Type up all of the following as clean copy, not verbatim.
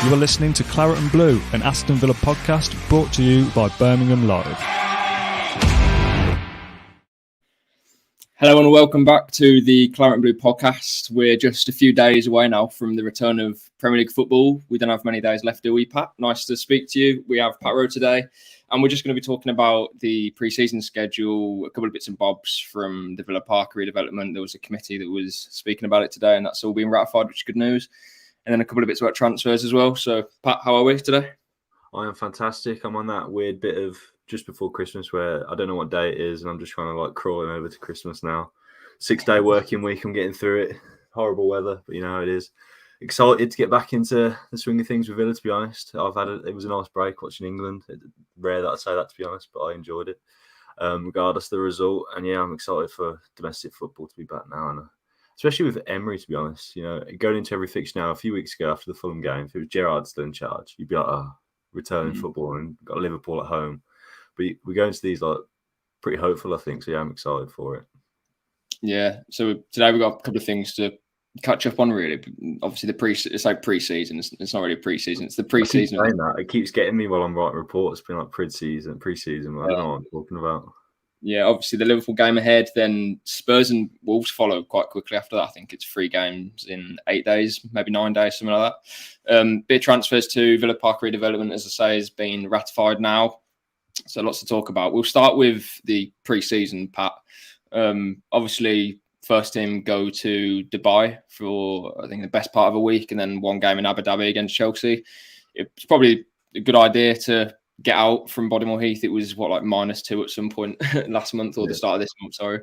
You are listening to Claret and Blue, an Aston Villa podcast brought to you by Birmingham Live. Hello and welcome back to the Claret and Blue podcast. We're just a few days away now from the return of Premier League football. We don't have many days left, do we, Pat? Nice to speak to you. We have Pat Rowe today, and we're just going to be talking about the pre-season schedule, a couple of bits and bobs from the Villa Park redevelopment. There was a committee that was speaking about it today, and that's all been ratified, which is good news. And then a couple of bits about transfers as well. So, Pat, how are we today? I am fantastic. I'm on that weird bit of just before Christmas where I don't know what day it is, and I'm just trying to crawling over to Christmas now. 6-day working week. I'm getting through it. Horrible weather, but you know how it is. Excited to get back into the swing of things with Villa, to be honest. It was a nice break watching England. Rare that I say that, to be honest, but I enjoyed it, regardless of the result. And yeah, I'm excited for domestic football to be back now, and especially with Emery, to be honest. You know, going into every fixture now. A few weeks ago after the Fulham game, if it was Gerrard still in charge, you'd be like, oh, returning football and got Liverpool at home. But we go into these pretty hopeful, I think. So yeah, I'm excited for it. Yeah. So today we've got a couple of things to catch up on, really. Obviously, it's like pre-season. It's not really pre-season. It's the pre-season. I keep saying that. It keeps getting me while I'm writing reports. It's been like pre-season. I don't know what I'm talking about. Yeah, obviously the Liverpool game ahead, then Spurs and Wolves follow quite quickly after that. I think it's 3 games in 8 days, maybe 9 days, something like that. Bit of transfers to Villa Park redevelopment, as I say, has been ratified now. So lots to talk about. We'll start with the pre-season, Pat. Obviously, first team go to Dubai for, I think, the best part of a week, and then 1 game in Abu Dhabi against Chelsea. It's probably a good idea to get out from Bodymore Heath. It was -2 at some point last month, or the start of this month, sorry.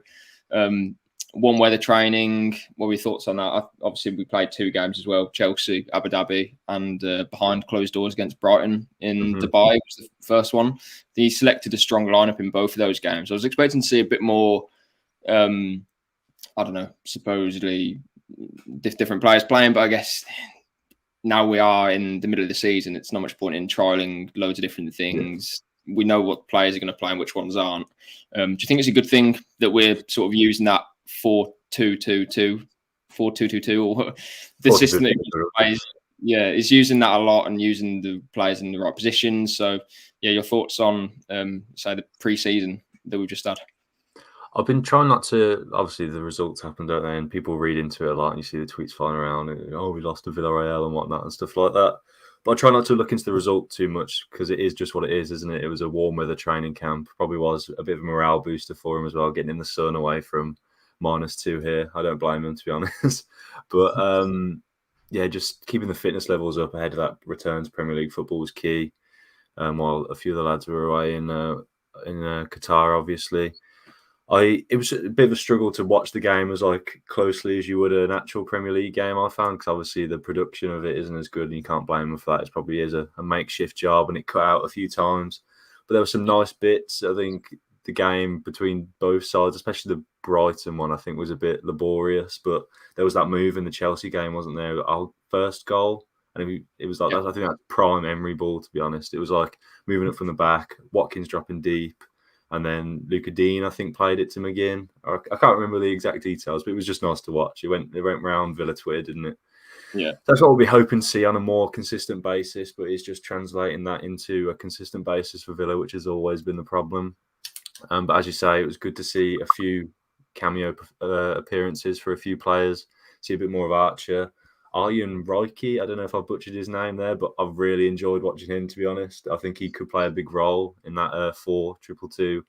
One weather training. What were your thoughts on that? Obviously, we played 2 games as well, Chelsea, Abu Dhabi, and behind closed doors against Brighton in Dubai was the first one. He selected a strong lineup in both of those games. I was expecting to see a bit more, I don't know, supposedly different players playing, but I guess now we are in the middle of the season. It's not much point in trialing loads of different things. Yeah. We know what players are going to play and which ones aren't. Do you think it's a good thing that we're sort of using that 4-2-2-2, or the system that plays? Yeah, is using that a lot and using the players in the right positions. So, yeah, your thoughts on, say, the pre-season that we've just had? I've been trying not to. Obviously, the results happen, don't they? And people read into it a lot, and you see the tweets flying around. And, we lost to Villarreal and whatnot and stuff like that. But I try not to look into the result too much because it is just what it is, isn't it? It was a warm weather training camp. Probably was a bit of a morale booster for him as well, getting in the sun away from -2 here. I don't blame him, to be honest. But yeah, just keeping the fitness levels up ahead of that return to Premier League football was key. While a few of the lads were away in Qatar, obviously. It was a bit of a struggle to watch the game as closely as you would an actual Premier League game, I found, because obviously the production of it isn't as good, and you can't blame them for that. It probably is a makeshift job, and it cut out a few times. But there were some nice bits. I think the game between both sides, especially the Brighton one, I think was a bit laborious. But there was that move in the Chelsea game, wasn't there? Our first goal, and it was that. I think that's prime Emery ball, to be honest. It was moving up from the back, Watkins dropping deep. And then Luca Dean, I think, played it to McGinn. I can't remember the exact details, but it was just nice to watch. It went round Villa Twitter, didn't it? Yeah. That's what we'll be hoping to see on a more consistent basis, but it's just translating that into a consistent basis for Villa, which has always been the problem. But as you say, it was good to see a few cameo appearances for a few players, see a bit more of Archer. Arjen Reiki, I don't know if I've butchered his name there, but I've really enjoyed watching him, to be honest. I think he could play a big role in that 4-2-2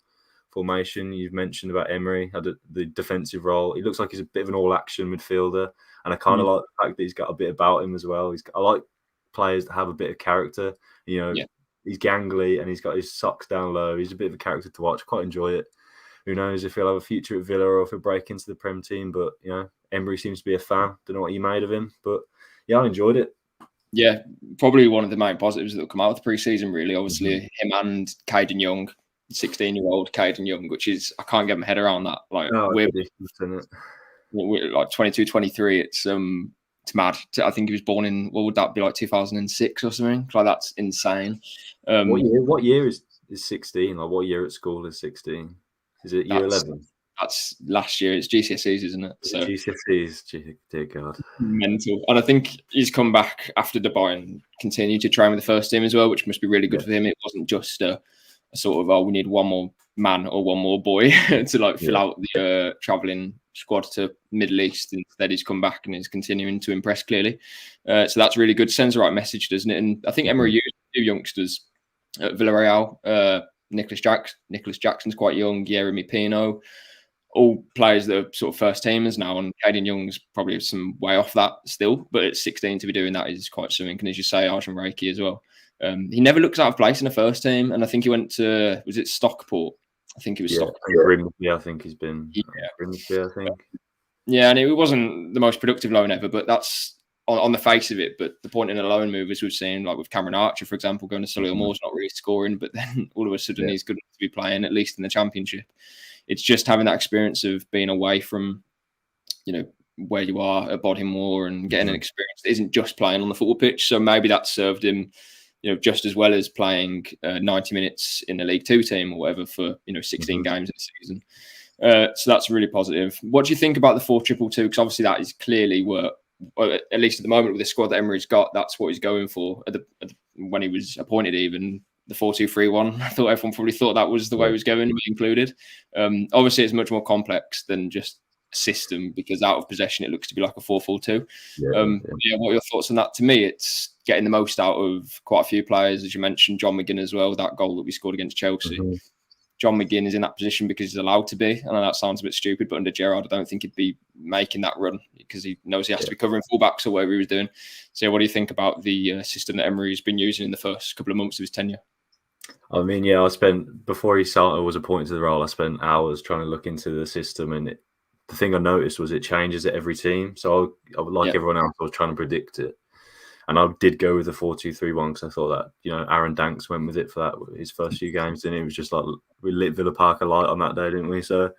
formation. You've mentioned about Emery, had the defensive role. He looks like he's a bit of an all-action midfielder, and I kind of like the fact that he's got a bit about him as well. I like players that have a bit of character. You know, He's gangly, and he's got his socks down low. He's a bit of a character to watch. Quite enjoy it. Who knows if he'll have a future at Villa or if he'll break into the Prem team, but, Emery seems to be a fan. Don't know what he made of him, but yeah, I enjoyed it. Yeah, probably one of the main positives that will come out of the pre-season, really. Obviously, him and Caden Young, 16-year-old Caden Young, which is, I can't get my head around that. We're 22, 23. It's mad. I think he was born in, what would that be, 2006 or something? That's insane. What year is 16? What year at school is 16? Is it year 11? That's last year. It's GCSEs, isn't it? So GCSEs, dear God, mental. And I think he's come back after Dubai and continued to train with the first team as well, which must be really good for him. It wasn't just a sort of, oh, we need one more man or one more boy to like fill out the travelling squad to Middle East. Instead, he's come back and is continuing to impress clearly. So that's really good. Sends the right message, doesn't it? And I think Emery used 2 youngsters at Villarreal. Nicholas Jackson's quite young. Jeremy Pino, all players that are sort of first teamers now. And Caden Young's probably some way off that still, but at 16 to be doing that is quite something. And as you say, Arjun Reiki as well. He never looks out of place in the first team, and I think he went to, was it Stockport? I think it was Stockport. Grimsby, I think he's been. Grimsby, I think. Yeah, and it wasn't the most productive loan ever, but that's on the face of it. But the point in a loan move, as we've seen, like with Cameron Archer, for example, going to Solihull Moors, not really scoring, but then all of a sudden he's good enough to be playing, at least in the Championship. It's just having that experience of being away from, where you are at Bodymoor and getting an experience that isn't just playing on the football pitch. So maybe that served him just as well as playing 90 minutes in the League Two team or whatever for 16 games in the season. So that's really positive. What do you think about the 4-2-2? Because obviously that is clearly at least at the moment with the squad that Emery's got, that's what he's going for. When he was appointed, even the 4-2-3-1, I thought everyone probably thought that was the way he was going to be included. Obviously, it's much more complex than just system, because out of possession it looks to be like a 4-4-2. What are your thoughts on that? To me, it's getting the most out of quite a few players, as you mentioned, John McGinn as well, that goal that we scored against Chelsea. John McGinn is in that position because he's allowed to be. I know that sounds a bit stupid, but under Gerrard, I don't think he'd be making that run because he knows he has to be covering fullbacks or whatever he was doing. So what do you think about the system that Emery's been using in the first couple of months of his tenure? I mean, before he was appointed to the role, I spent hours trying to look into the system, and the thing I noticed was it changes at every team. So I like everyone else, I was trying to predict it. And I did go with the 4-2-3-1 because I thought that, Aaron Danks went with it for that his first few games, and it was just like we lit Villa Park alight on that day, didn't we? So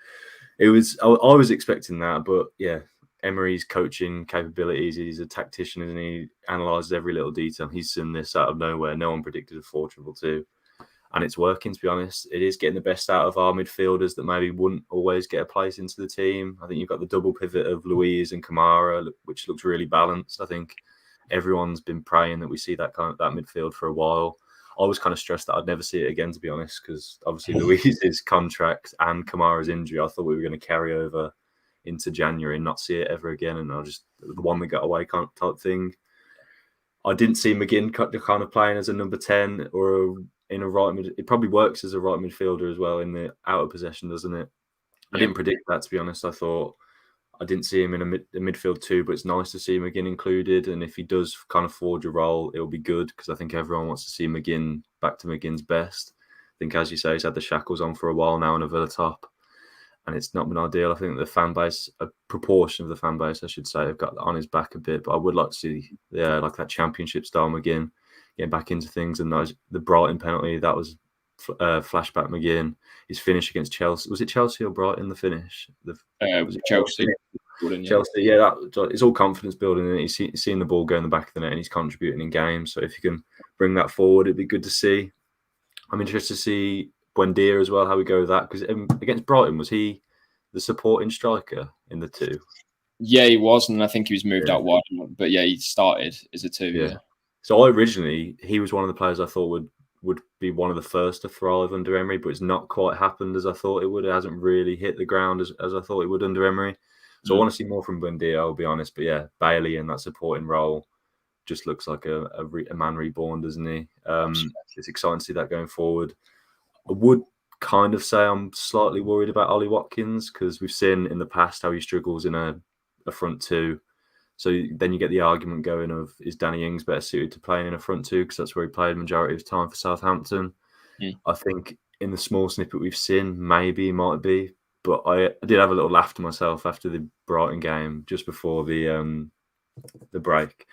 it was, I was expecting that, but yeah, Emery's coaching capabilities, he's a tactician, and he analyses every little detail. He's seen this out of nowhere. No one predicted a 4-2-2. And it's working, to be honest. It is getting the best out of our midfielders that maybe wouldn't always get a place into the team. I think you've got the double pivot of Louise and Kamara, which looks really balanced. I think everyone's been praying that we see that midfield for a while. I was kind of stressed that I'd never see it again, to be honest, because obviously Louise's contract and Kamara's injury, I thought we were going to carry over into January and not see it ever again. And the one we got away type thing. I didn't see McGinn kind of playing as a number 10 or in a right mid. It probably works as a right midfielder as well in the out of possession, doesn't it? I didn't predict that, to be honest. I thought I didn't see him in a midfield 2, but it's nice to see McGinn included. And if he does kind of forge a role, it'll be good, because I think everyone wants to see McGinn back to McGinn's best. I think, as you say, he's had the shackles on for a while now in a Villa top, and it's not been ideal. I think the fan base, a proportion of the fan base, I should say, have got on his back a bit. But I would like to see, like that Championship style McGinn getting back into things. And the Brighton penalty, that was flashback McGinn. His finish against Chelsea, was it Chelsea or Brighton? The finish, was it Chelsea? Chelsea, it's all confidence building, and he's seeing the ball go in the back of the net, and he's contributing in games. So if you can bring that forward, it'd be good to see. I'm interested to see Buendia as well, how we go with that, because against Brighton, was he the supporting striker in the 2? Yeah, he was, and I think he was moved out wide. But yeah, he started as a 2. Yeah. So he was one of the players I thought would be one of the first to thrive under Emery, but it's not quite happened as I thought it would. It hasn't really hit the ground as I thought it would under Emery. So I want to see more from Buendia, I'll be honest. But yeah, Bailey in that supporting role just looks like a man reborn, doesn't he? It's exciting to see that going forward. I would kind of say I'm slightly worried about Ollie Watkins, because we've seen in the past how he struggles in a front 2. So then you get the argument going of, is Danny Ings better suited to playing in a front 2, because that's where he played the majority of his time for Southampton. I think in the small snippet we've seen, maybe he might be. But I did have a little laugh to myself after the Brighton game, just before the break.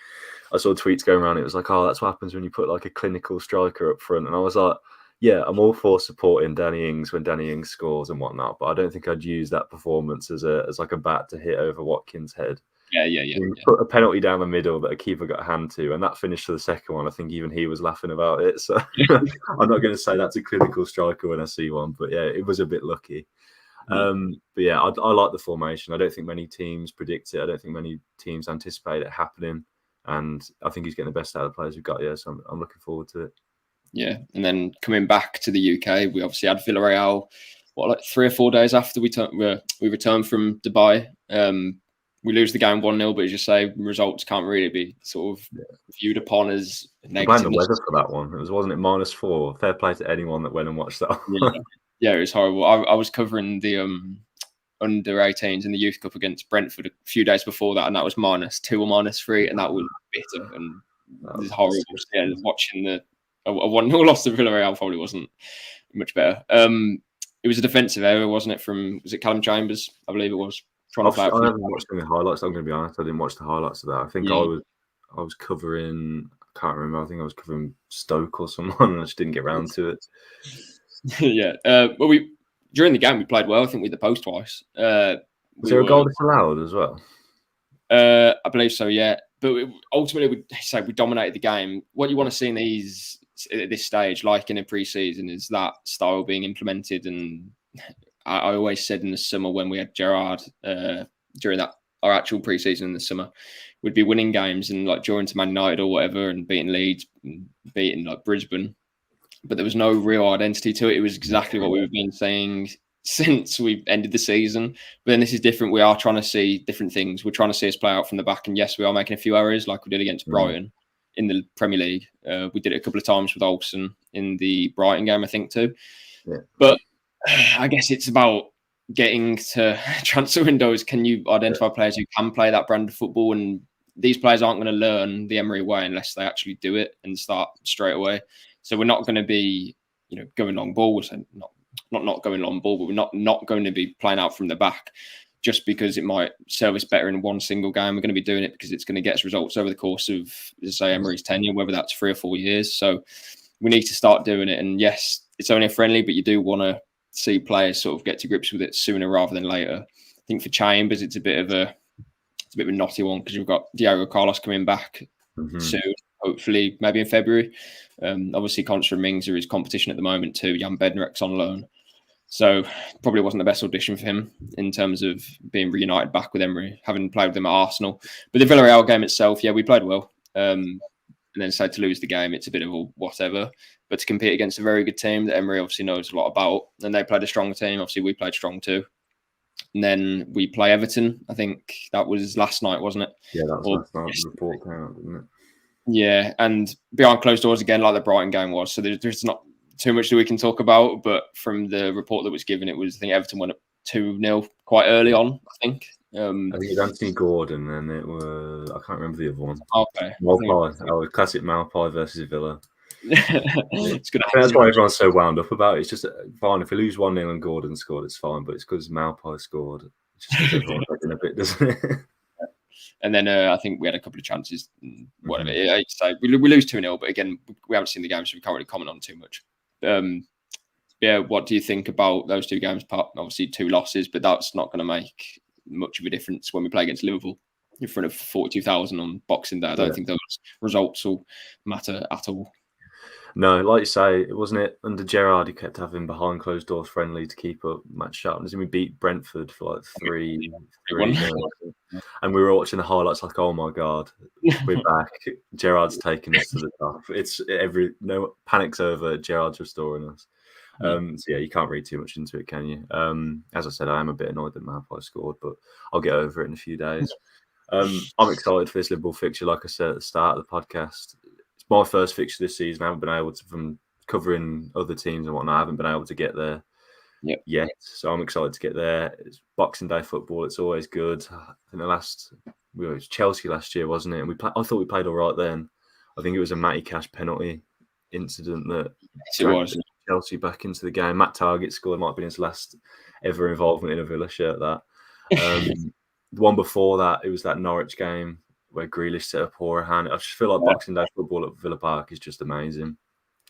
I saw tweets going around. It was like, oh, that's what happens when you put like a clinical striker up front. And I was like, yeah, I'm all for supporting Danny Ings when Danny Ings scores and whatnot, but I don't think I'd use that performance as like a bat to hit over Watkins' head. Yeah. Put a penalty down the middle that a keeper got a hand to, and that finish for the second one, I think even he was laughing about it. So I'm not going to say that's a clinical striker when I see one, but yeah, it was a bit lucky. But yeah, I like the formation. I don't think many teams predict it. I don't think many teams anticipate it happening. And I think he's getting the best out of the players we've got here. So I'm looking forward to it. Yeah. And then coming back to the UK, we obviously had Villarreal, like 3 or 4 days after we returned from Dubai. We lose the game 1-0, but as you say, results can't really be sort of viewed upon as negative. I blame the weather for that one. Wasn't it -4? Fair play to anyone that went and watched that. Yeah, it was horrible. I was covering the under 18s in the Youth Cup against Brentford a few days before that, and that was -2 or -3, and that was bitter and it was horrible. Yeah, watching a 1-0 loss to Villarreal probably wasn't much better. It was a defensive error, wasn't it? Was it Callum Chambers? I believe it was. I haven't watched any highlights. I'm going to be honest. I didn't watch the highlights of that. I think I was covering. I can't remember. I think I was covering Stoke or someone, and I just didn't get around to it. Yeah. Well, during the game we played well. I think we hit the post twice. Was there a goal disallowed as well? I believe so. Yeah. But ultimately, we dominated the game. What you want to see at this stage, like in a pre-season, is that style being implemented. And I always said in the summer when we had Gerrard during our actual pre-season in the summer, we'd be winning games and like drawing to Man United or whatever and beating Leeds, beating like Brisbane. But there was no real identity to it. It was exactly what we've been saying since we ended the season. But then this is different. We are trying to see different things. We're trying to see us play out from the back. And yes, we are making a few errors like we did against Brighton in the Premier League. We did it a couple of times with Olsen in the Brighton game, I think, too. Yeah. But I guess it's about getting to transfer windows. Can you identify players who can play that brand of football? And these players aren't going to learn the Emery way unless they actually do it and start straight away. So we're not going to be, going long ball. We're saying not going long ball, but we're not going to be playing out from the back just because it might serve us better in one single game. We're going to be doing it because it's going to get us results over the course of, say, Emery's tenure, whether that's 3 or 4 years. So we need to start doing it. And yes, it's only a friendly, but you do want to see players sort of get to grips with it sooner rather than later. I think for Chambers, it's a bit of a knotty one because you've got Diego Carlos coming back soon, hopefully maybe in February. Obviously, Contra Mings are his competition at the moment too. Jan Bednarek's on loan. So probably wasn't the best audition for him in terms of being reunited back with Emery, having played with him at Arsenal. But the Villarreal game itself, yeah, we played well. And then decided to lose the game. It's a bit of a whatever. But to compete against a very good team that Emery obviously knows a lot about, and they played a strong team. Obviously, we played strong too. And then we play Everton. I think that was last night, wasn't it? Yeah, that was last night. The report came out, didn't it? Yeah, and behind closed doors again, like the Brighton game was. So there's not too much that we can talk about. But from the report that was given, I think Everton went up 2-0 quite early on, I think. I think it was Anthony Gordon, and it was, I can't remember the other one. Okay. Malpai. Classic Malpai versus Villa. It's good. That's why everyone's so wound up about it. It's just fine if we lose 1-0 and Gordon scored, it's fine. But it's because Malpai scored. It's just everyone's in a bit, doesn't it? And then I think we had a couple of chances. Whatever. So we lose 2-0, but again, we haven't seen the game, so we can't really comment on too much. Yeah, what do you think about those two games? Obviously, 2 losses, but that's not going to make much of a difference when we play against Liverpool in front of 42,000 on Boxing Day. I don't think those results will matter at all. No, like you say, it wasn't it under Gerrard. He kept having behind closed doors friendly to keep up match sharpness, and we beat Brentford for like 3-1. And we were watching the highlights like, oh my god, we're back. Gerrard's taking us to the top. It's no panic's over. Gerrard's restoring us. So yeah, you can't read too much into it, can you? As I said, I am a bit annoyed that Malpai scored, but I'll get over it in a few days. I'm excited for this Liverpool fixture. Like I said at the start of the podcast, it's my first fixture this season. I haven't been able to, from covering other teams and whatnot, I haven't been able to get there yet. So I'm excited to get there. It's Boxing Day football. It's always good. I think it was Chelsea last year, wasn't it? And I thought we played all right then. I think it was a Matty Cash penalty incident that dragged Chelsea back into the game. Matt Targett scored. Might have been his last ever involvement in a Villa shirt. That the one before that, it was that Norwich game where Grealish set a poor hand. I just feel like Boxing Day football at Villa Park is just amazing.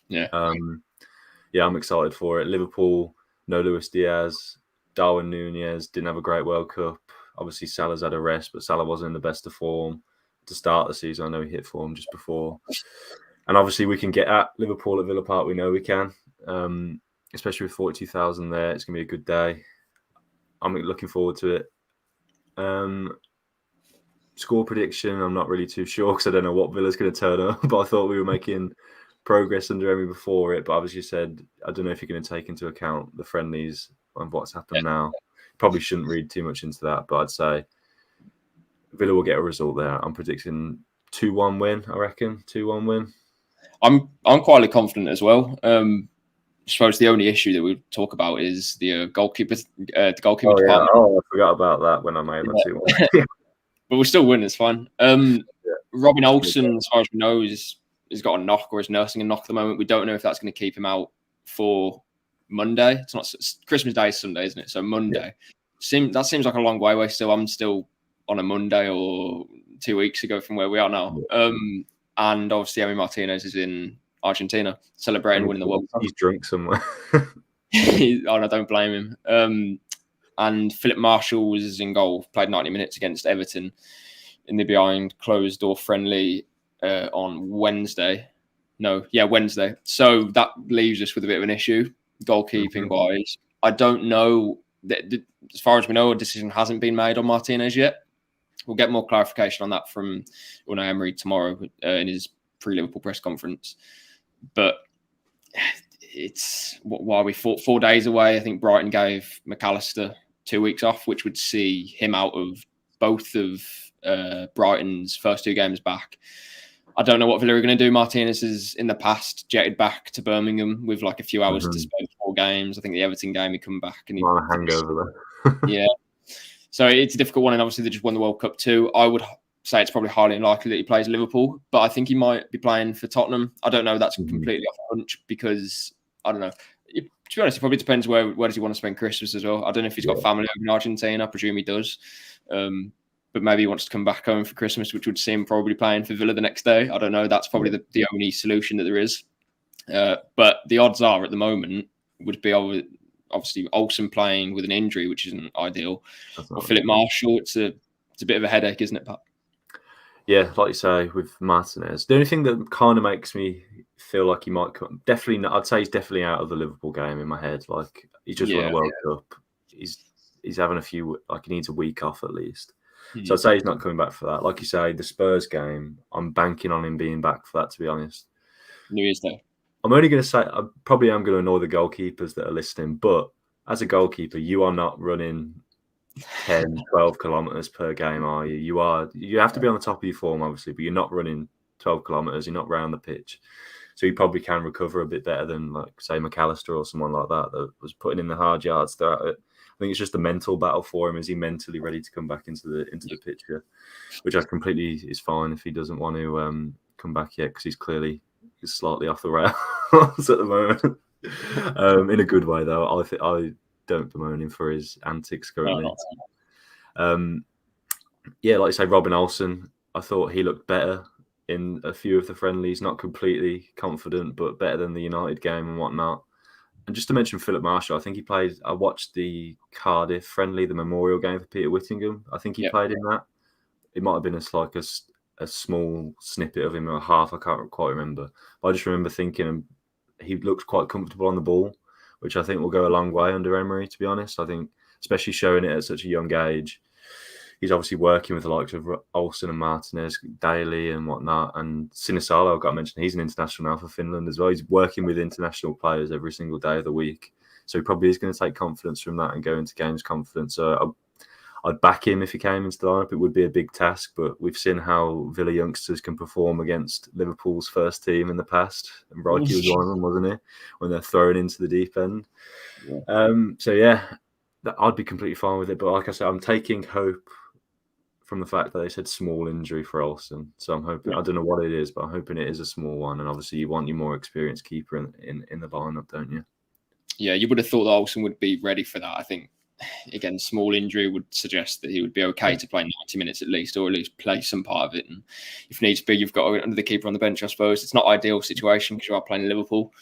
Yeah, I'm excited for it. Liverpool, no Luis Diaz, Darwin Núñez didn't have a great World Cup. Obviously, Salah's had a rest, but Salah wasn't in the best of form to start the season. I know he hit form just before. And obviously, we can get at Liverpool at Villa Park. We know we can, especially with 42,000 there. It's going to be a good day. I'm looking forward to it. Score prediction, I'm not really too sure because I don't know what Villa's going to turn up, but I thought we were making progress under Emery before it. But obviously said, I don't know if you're going to take into account the friendlies and what's happened now. Probably shouldn't read too much into that, but I'd say Villa will get a result there. I'm predicting 2-1 win, I reckon. 2-1 win. I'm quietly confident as well. I suppose the only issue that we talk about is the goalkeeper department. Yeah. Oh, I forgot about that when I made my 2-1. But we'll still win. It's fine. Robin Olsen, as far as we know, has got a knock or is nursing a knock at the moment. We don't know if that's going to keep him out for Monday. It's Christmas Day, Sunday, isn't it? So Monday. Yeah. That seems like a long way away. Still, I'm still on a Monday or 2 weeks ago from where we are now. Yeah. And obviously, Emery Martinez is in Argentina celebrating winning the World Cup. He's drunk somewhere. I don't blame him. And Philip Marshall was in goal, played 90 minutes against Everton in the behind closed door friendly on Wednesday. Wednesday. So that leaves us with a bit of an issue, goalkeeping wise. I don't know, as far as we know, a decision hasn't been made on Martinez yet. We'll get more clarification on that from Unai Emery tomorrow in his pre-Liverpool press conference. But it's, why are we 4 days away? I think Brighton gave McAllister 2 weeks off, which would see him out of both of Brighton's first 2 games back. I don't know what Villa are going to do. Martinez has in the past jetted back to Birmingham with like a few hours to spare 4 games. I think the Everton game he come back and he a hangover there. Yeah. So it's a difficult one, and obviously they just won the World Cup too. I would say it's probably highly unlikely that he plays Liverpool, but I think he might be playing for Tottenham. I don't know. That's completely off the hunch because I don't know. To be honest, it probably depends where does he want to spend Christmas as well. I don't know if he's got family over in Argentina. I presume he does. But maybe he wants to come back home for Christmas, which would see him probably playing for Villa the next day. I don't know. That's probably the only solution that there is. But the odds are at the moment would be obviously Olsen playing with an injury, which isn't ideal. Or Philip Marshall, it's a bit of a headache, isn't it, Pat? Yeah, like you say, with Martinez. The only thing that kind of makes me feel like he might come, definitely not, I'd say he's definitely out of the Liverpool game in my head. Like, he just won a World Cup. He's having a few, like, he needs a week off at least. So I'd say he's not coming back for that. Like you say, the Spurs game, I'm banking on him being back for that, to be honest. New Year's Day. I'm only going to say, I probably am going to annoy the goalkeepers that are listening, but as a goalkeeper, you are not running 10, 12 kilometres per game, are you? You have to be on the top of your form, obviously, but you're not running 12 kilometres, you're not round the pitch. So you probably can recover a bit better than, like, say, McAllister or someone like that was putting in the hard yards throughout it. I think it's just a mental battle for him. Is he mentally ready to come back into the picture? Which I completely is fine if he doesn't want to come back yet, because he's slightly off the rails at the moment. In a good way, though. I don't bemoan him for his antics currently. Like you say, Robin Olsen, I thought he looked better in a few of the friendlies. Not completely confident, but better than the United game and whatnot. And just to mention Philip Marshall, I think he played. I watched the Cardiff friendly, the memorial game for Peter Whittingham. I think he played in that. It might have been a small snippet of him or half. I can't quite remember. But I just remember thinking he looked quite comfortable on the ball, which I think will go a long way under Emery, to be honest. I think, especially showing it at such a young age. He's obviously working with the likes of Olsen and Martinez daily and whatnot. And Sinisalo, I've got to mention, he's an international now for Finland as well. He's working with international players every single day of the week. So he probably is going to take confidence from that and go into games confident. So I'd back him if he came into the lineup. It would be a big task, but we've seen how Villa youngsters can perform against Liverpool's first team in the past. And Reiki was one of them, wasn't he? When they're thrown into the deep end. I'd be completely fine with it. But like I said, I'm taking hope from the fact that they said small injury for Olsen. So I'm hoping, I don't know what it is, but I'm hoping it is a small one. And obviously you want your more experienced keeper in the lineup, don't you? Yeah, you would have thought that Olsen would be ready for that. I think, again, small injury would suggest that he would be okay to play 90 minutes at least, or at least play some part of it. And if needs be, you've got another keeper on the bench, I suppose. It's not ideal situation because you are playing Liverpool.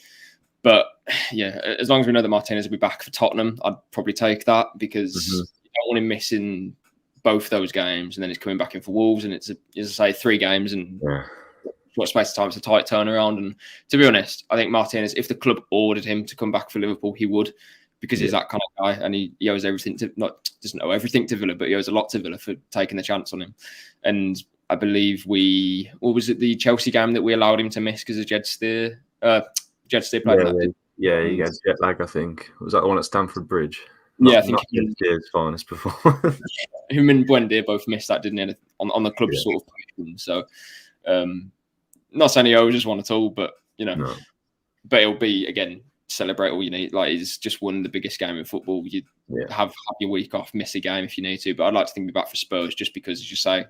But yeah, as long as we know that Martinez will be back for Tottenham, I'd probably take that, because you don't want him missing both those games, and then he's coming back in for Wolves, and it's, as I say, 3 games and short space of time. It's a tight turnaround. And to be honest, I think Martinez, if the club ordered him to come back for Liverpool, he would. because he's that kind of guy, and he owes everything to doesn't owe everything to Villa, but he owes a lot to Villa for taking the chance on him. And I believe the Chelsea game that we allowed him to miss because of Jed Steer played that. Yeah, he gets jet lag, I think. Was that the one at Stamford Bridge? I think Steer's finest performance. Him and Buendia both missed that, didn't they? On the club sort of position. So, not saying he owes us one at all, but but it'll be again. Celebrate all you need. Like, he's just won the biggest game in football. You have your week off, miss a game if you need to. But I'd like to think we're back for Spurs, just because, as you say,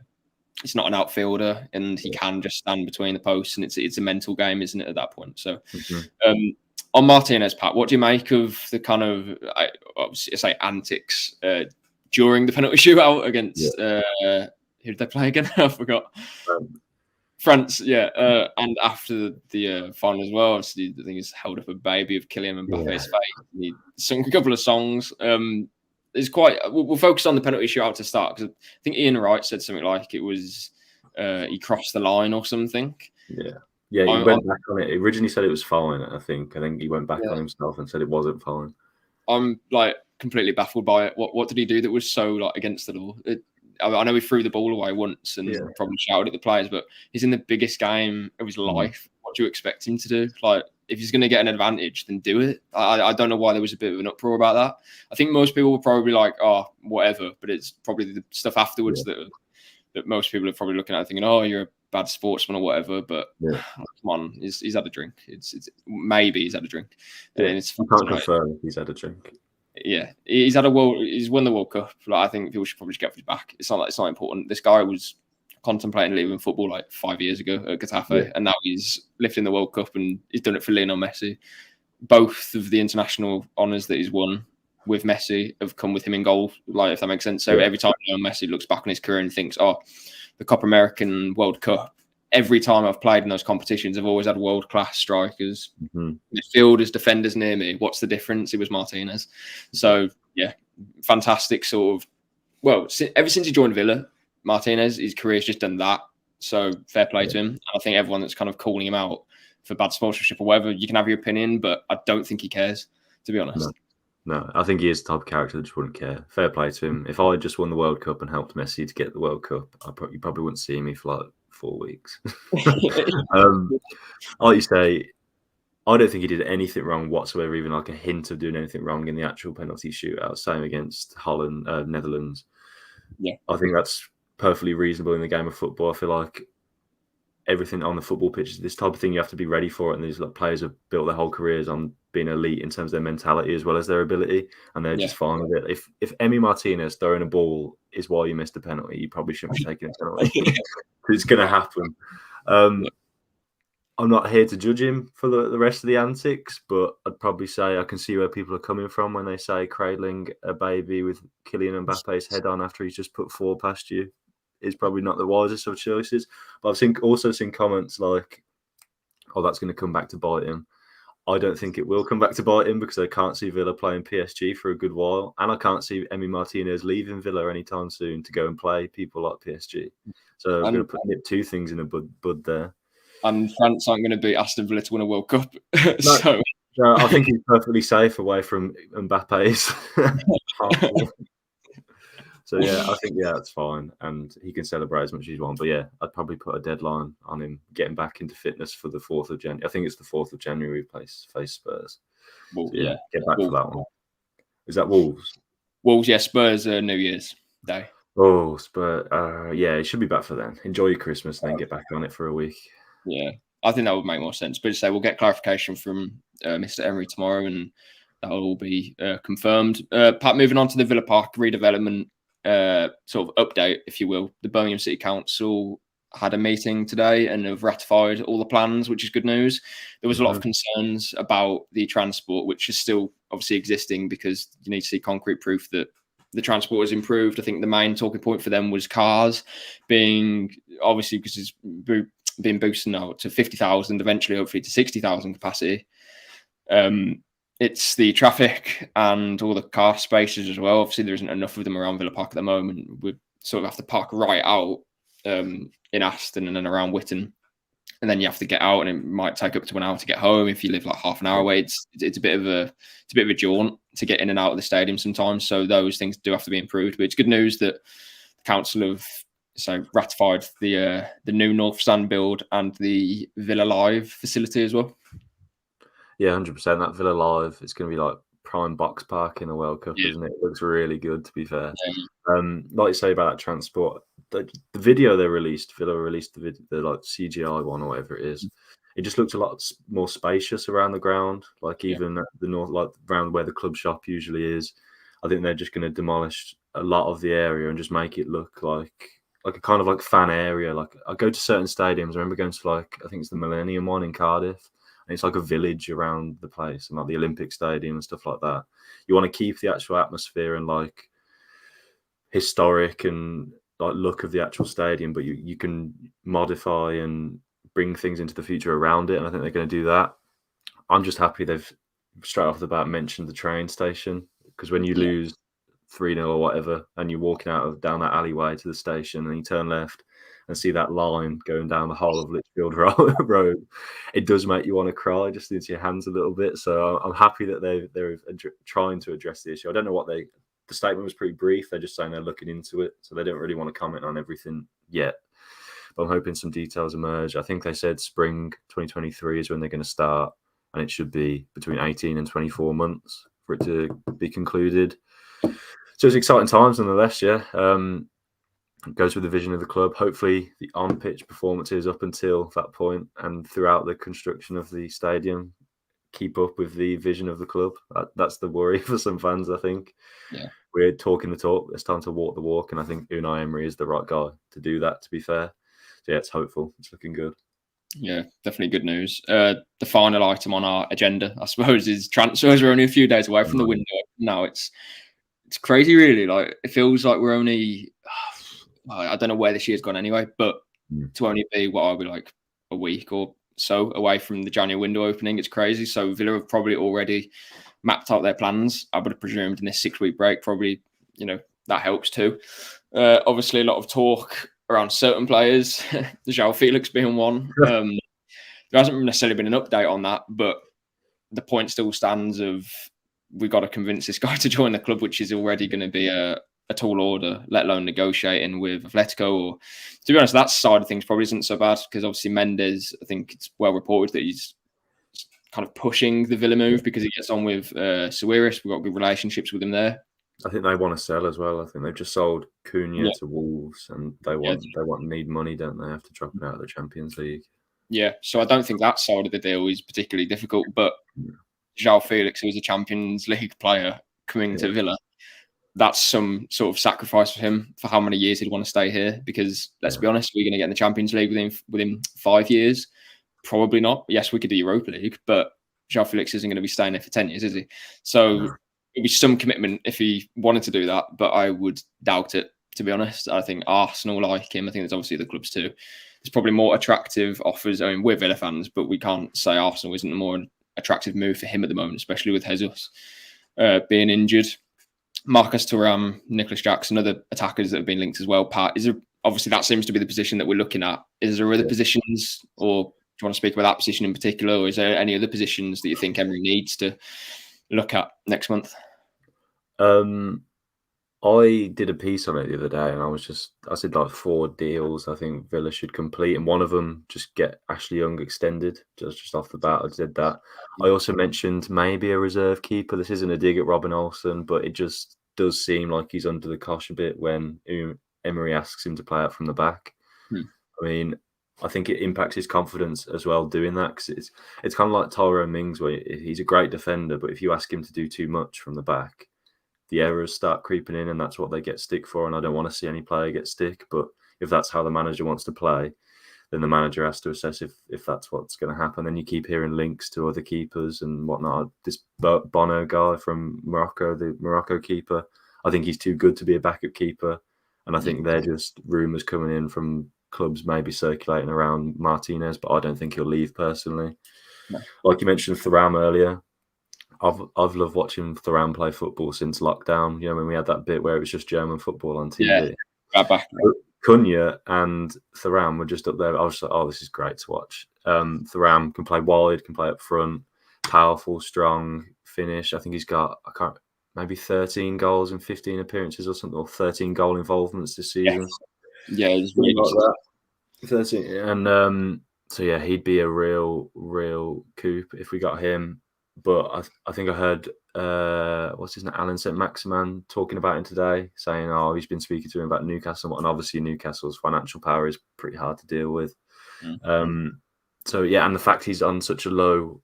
it's not an outfielder and he can just stand between the posts, and it's a mental game, isn't it, at that point? So, on Martinez, Pat, what do you make of the kind of antics during the penalty shootout against who did they play again? I forgot. France, and after the final as well, obviously, I think he's held up a baby of Kylian Mbappe's face. He sung a couple of songs. It's quite. We'll focus on the penalty shootout to start, because I think Ian Wright said something like it was he crossed the line or something. Yeah, he went back on it. He originally said it was fine. I think he went back on himself and said it wasn't fine. I'm completely baffled by it. What did he do that was so against the law? I know he threw the ball away once and probably shouted at the players, but he's in the biggest game of his life. What do you expect him to do? If he's going to get an advantage, then do it. I don't know why there was a bit of an uproar about that. I think most people were probably like, oh, whatever, but it's probably the stuff afterwards that most people are probably looking at thinking, oh, you're a bad sportsman or whatever, but come on, he's had a drink. It's maybe he's had a drink. And it's can't confirm if he's had a drink. Yeah, he's won the World Cup. I think people should probably just get off his back. It's not important. This guy was contemplating leaving football 5 years ago at Getafe, and now he's lifting the World Cup, and he's done it for Lionel Messi. Both of the international honours that he's won with Messi have come with him in goal, if that makes sense. So every time Messi looks back on his career and thinks, oh, the Copa American World Cup, every time I've played in those competitions, I've always had world-class strikers, midfielders, defenders near me. What's the difference? It was Martinez. So, fantastic sort of... Well, ever since he joined Villa, Martinez, his career's just done that. So, fair play to him. And I think everyone that's kind of calling him out for bad sportsmanship or whatever, you can have your opinion, but I don't think he cares, to be honest. No, I think he is the type of character that just wouldn't care. Fair play to him. If I had just won the World Cup and helped Messi to get the World Cup, you probably wouldn't see me for 4 weeks. Like you say, I don't think he did anything wrong whatsoever, even a hint of doing anything wrong in the actual penalty shootout. Same against Holland, Netherlands. Yeah, I think that's perfectly reasonable in the game of football. I feel like everything on the football pitch is this type of thing you have to be ready for it. And these players have built their whole careers on being elite in terms of their mentality as well as their ability, and they're just fine with it. If Emi Martinez throwing a ball is why you missed a penalty, you probably shouldn't be taking a penalty. It's going to happen. I'm not here to judge him for the rest of the antics, but I'd probably say I can see where people are coming from when they say cradling a baby with Kylian Mbappe's head on after he's just put 4 past you is probably not the wisest of choices. But I've also seen comments like, oh, that's going to come back to bite him. I don't think it will come back to bite him, because I can't see Villa playing PSG for a good while, and I can't see Emi Martinez leaving Villa anytime soon to go and play people like PSG. So I'm going to put 2 things in a bud there. And France aren't going to beat Aston Villa to win a World Cup. No, I think he's perfectly safe away from Mbappe's. So, I think, it's fine. And he can celebrate as much as he wants. But, I'd probably put a deadline on him getting back into fitness for the 4th of January. I think it's the 4th of January we face Spurs. Wolves, so, get back for that one. Is that Wolves? Wolves, Spurs New Year's Day. Oh, Spurs. It should be back for then. Enjoy your Christmas and then get back on it for a week. Yeah, I think that would make more sense. But we'll get clarification from Mr. Emery tomorrow, and that will all be confirmed. Pat, moving on to the Villa Park redevelopment sort of update, if you will. The Birmingham City Council had a meeting today and have ratified all the plans, which is good news. There was a lot of concerns about the transport, which is still obviously existing, because you need to see concrete proof that the transport has improved. I think the main talking point for them was cars being, obviously, because it's being boosted now to 50,000, eventually hopefully to 60,000 capacity. It's the traffic and all the car spaces as well. Obviously, there isn't enough of them around Villa Park at the moment. We sort of have to park right out in Aston and then around Witton. and then you have to get out, and it might take up to an hour to get home. If you live like half an hour away, it's a bit of a jaunt to get in and out of the stadium sometimes. So those things do have to be improved. But it's good news that the council have ratified the new North Stand build and the Villa Live facility as well. Yeah, 100%. That Villa Live, it's going to be like prime box park in the World Cup, isn't it? It looks really good, to be fair. Like you say about that transport, the video they released, Villa released the like CGI one or whatever it is. It just looks a lot more spacious around the ground, like even at the north, like around where the club shop usually is. I think they're just going to demolish a lot of the area and just make it look like a kind of like fan area. Like I go to certain stadiums. I remember going to I think it's the Millennium one in Cardiff. And it's like a village around the place, and like the Olympic Stadium and stuff like that. You want to keep the actual atmosphere and like historic and like look of the actual stadium, but you can modify and bring things into the future around it. And I think they're going to do that. I'm just happy they've straight off the bat mentioned the train station, because when you lose 3-0 or whatever, and you're walking down that alleyway to the station, and you turn left and see that line going down the whole of Litchfield Road, it does make you want to cry just into your hands a little bit. So I'm happy that they're trying to address the issue. I don't know what the statement was pretty brief. They're just saying they're looking into it, so they don't really want to comment on everything yet. But I'm hoping some details emerge. I think they said spring 2023 is when they're going to start, and it should be between 18 and 24 months for it to be concluded. So it's exciting times nonetheless, yeah. It goes with the vision of the club. Hopefully the on-pitch performances up until that point and throughout the construction of the stadium keep up with the vision of the club. That's the worry for some fans, I think. Yeah. We're talking the talk. It's time to walk the walk, and I think Unai Emery is the right guy to do that, to be fair. So yeah, it's hopeful. It's looking good. Yeah, definitely good news. The final item on our agenda, I suppose, is transfers. We're only a few days away from the window. Now it's crazy, really. Like, it feels like we're only... I don't know where this year's gone anyway, but to only be, what are we, like a week or so away from the January window opening, it's crazy. So Villa have probably already mapped out their plans. I would have presumed in this 6-week break, probably, that helps too. Obviously, a lot of talk around certain players, João Felix being one. There hasn't necessarily been an update on that, but the point still stands of we've got to convince this guy to join the club, which is already going to be a tall order, let alone negotiating with Atletico. Or, to be honest, that side of things probably isn't so bad, because obviously Mendes, I think it's well reported that he's kind of pushing the Villa move because he gets on with Suarez. We've got good relationships with him there. I think they want to sell as well. I think they've just sold Cunha to Wolves, and they need money, don't they, after dropping out of the Champions League? Yeah. So I don't think that side of the deal is particularly difficult. But João Felix, who is a Champions League player coming to Villa, that's some sort of sacrifice for him for how many years he'd want to stay here. Because let's be honest, we're going to get in the Champions League within 5 years. Probably not. Yes, we could do Europa League, but João Felix isn't going to be staying there for 10 years, is he? So it'd be some commitment if he wanted to do that, but I would doubt it, to be honest. I think Arsenal like him. I think there's obviously the clubs too. There's probably more attractive offers. I mean, we're Villa fans, but we can't say Arsenal isn't a more attractive move for him at the moment, especially with Jesus being injured. Marcus Thuram, Nicholas Jackson, other attackers that have been linked as well. Pat, obviously that seems to be the position that we're looking at. Is there other positions, or do you want to speak about that position in particular, or is there any other positions that you think Emery needs to look at next month? I did a piece on it the other day, and I said like 4 deals I think Villa should complete, and one of them just get Ashley Young extended. Just off the bat, I said that. I also mentioned maybe a reserve keeper. This isn't a dig at Robin Olsen, but it just does seem like he's under the cosh a bit when Emery asks him to play out from the back. I mean, I think it impacts his confidence as well doing that, because it's kind of like Tyrone Mings, where he's a great defender, but if you ask him to do too much from the back, the errors start creeping in, and that's what they get stick for. And I don't want to see any player get stick, but if that's how the manager wants to play, then the manager has to assess if that's what's going to happen. Then you keep hearing links to other keepers and whatnot. This Bono guy from Morocco, the Morocco keeper, I think he's too good to be a backup keeper. And I think they're just rumours coming in from clubs maybe circulating around Martinez, but I don't think he'll leave personally. No. Like you mentioned Thuram earlier, I've loved watching Thuram play football since lockdown. You know, when we had that bit where it was just German football on TV. Yeah, back. Cunha and Thuram were just up there. I was like, oh, this is great to watch. Thuram can play wide, can play up front, powerful, strong finish. I think he's got maybe 13 goals in 15 appearances or something, or 13 goal involvements this season. Yeah, he's really like that. 13, and so yeah, he'd be a real coup if we got him. But I think I heard what's his name, Alan St. Maximan, talking about him today, saying, he's been speaking to him about Newcastle, and obviously Newcastle's financial power is pretty hard to deal with. So yeah, and the fact he's on such a low,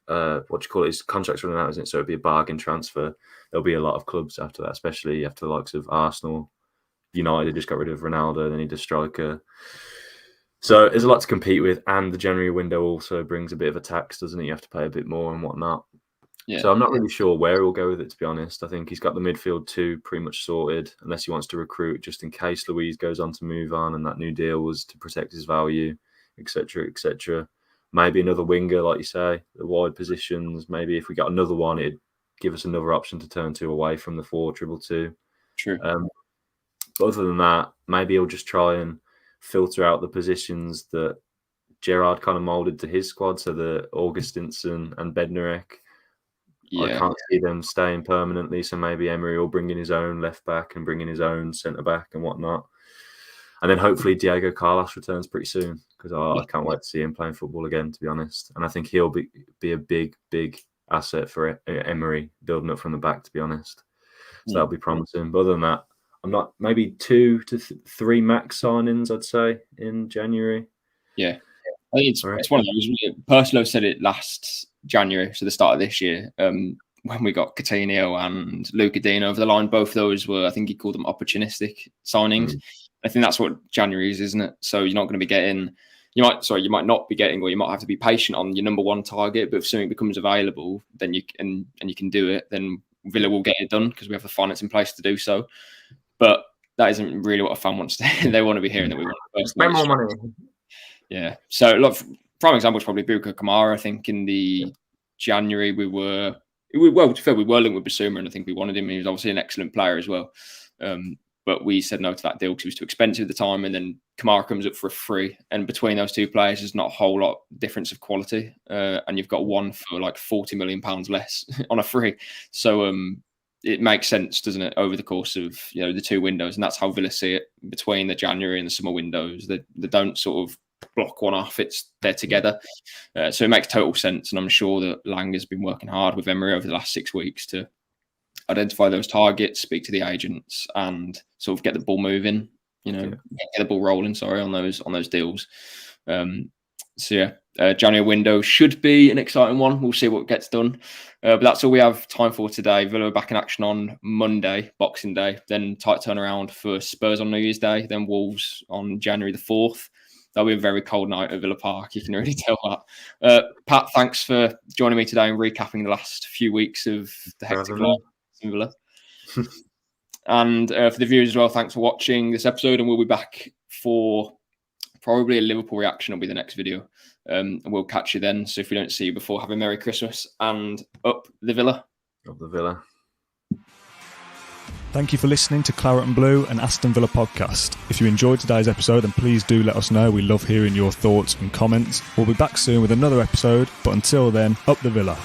his contract's running out, isn't it? So it'd be a bargain transfer. There'll be a lot of clubs after that, especially after the likes of Arsenal, United just got rid of Ronaldo, they need a striker. So there's a lot to compete with, and the January window also brings a bit of a tax, doesn't it? You have to pay a bit more and whatnot. Yeah. So I'm not really sure where he'll go with it, to be honest. I think he's got the midfield too pretty much sorted, unless he wants to recruit just in case Luiz goes on to move on and that new deal was to protect his value, etc., etc. Maybe another winger, like you say, the wide positions. Maybe if we got another one, it'd give us another option to turn to away from the 4-2-2. True. But other than that, maybe he'll just try and filter out the positions that Gerrard kind of moulded to his squad, so the Augustinson and Bednarek. I can't see them staying permanently, so maybe Emery will bring in his own left back and bring in his own centre back and whatnot. And then hopefully Diego Carlos returns pretty soon, because I can't wait to see him playing football again, to be honest. And I think he'll be a big asset for Emery, building up from the back, to be honest. So that'll be promising. But other than that, I'm not, maybe 2 to 3 max signings, I'd say, in January. Yeah. I think it's one of those. Personally, I said it last January, so the start of this year, when we got Coutinho and Luca Dean over the line. Both those were, I think he called them opportunistic signings. I think that's what January is, isn't it? So you're not going to be getting, you might not be getting, or you might have to be patient on your number one target. But if something becomes available, then you can do it. Then Villa will get it done because we have the finance in place to do so. But that isn't really what a fan wants to hear. They want to be hearing that we want to spend more money. Yeah. So, look, prime example is probably Bukayo Kamara. I think in the January we were linked with Bissouma, and I think we wanted him. He was obviously an excellent player as well. But we said no to that deal because he was too expensive at the time. And then Kamara comes up for a free. And between those two players, there's not a whole lot difference of quality. And you've got one for like £40 million less on a free. So it makes sense, doesn't it, over the course of the two windows. And that's how Villa see it between the January and the summer windows. They don't sort of block one off. They're together. So it makes total sense. And I'm sure that Lang has been working hard with Emery over the last 6 weeks to identify those targets, speak to the agents, and sort of get the ball moving. Get the ball rolling. On those deals. January window should be an exciting one. We'll see what gets done. But that's all we have time for today. Villa are back in action on Monday, Boxing Day. Then tight turnaround for Spurs on New Year's Day. Then Wolves on January the 4th. That'll be a very cold night at Villa Park. You can really tell that. Pat, thanks for joining me today and recapping the last few weeks of the hectic life in Villa. And for the viewers as well, thanks for watching this episode. And we'll be back for probably a Liverpool reaction. Will be the next video. And we'll catch you then. So if we don't see you before, have a Merry Christmas and up the Villa. Up the Villa. Thank you for listening to Claret and Blue, an Aston Villa podcast. If you enjoyed today's episode, then please do let us know. We love hearing your thoughts and comments. We'll be back soon with another episode, but until then, up the Villa.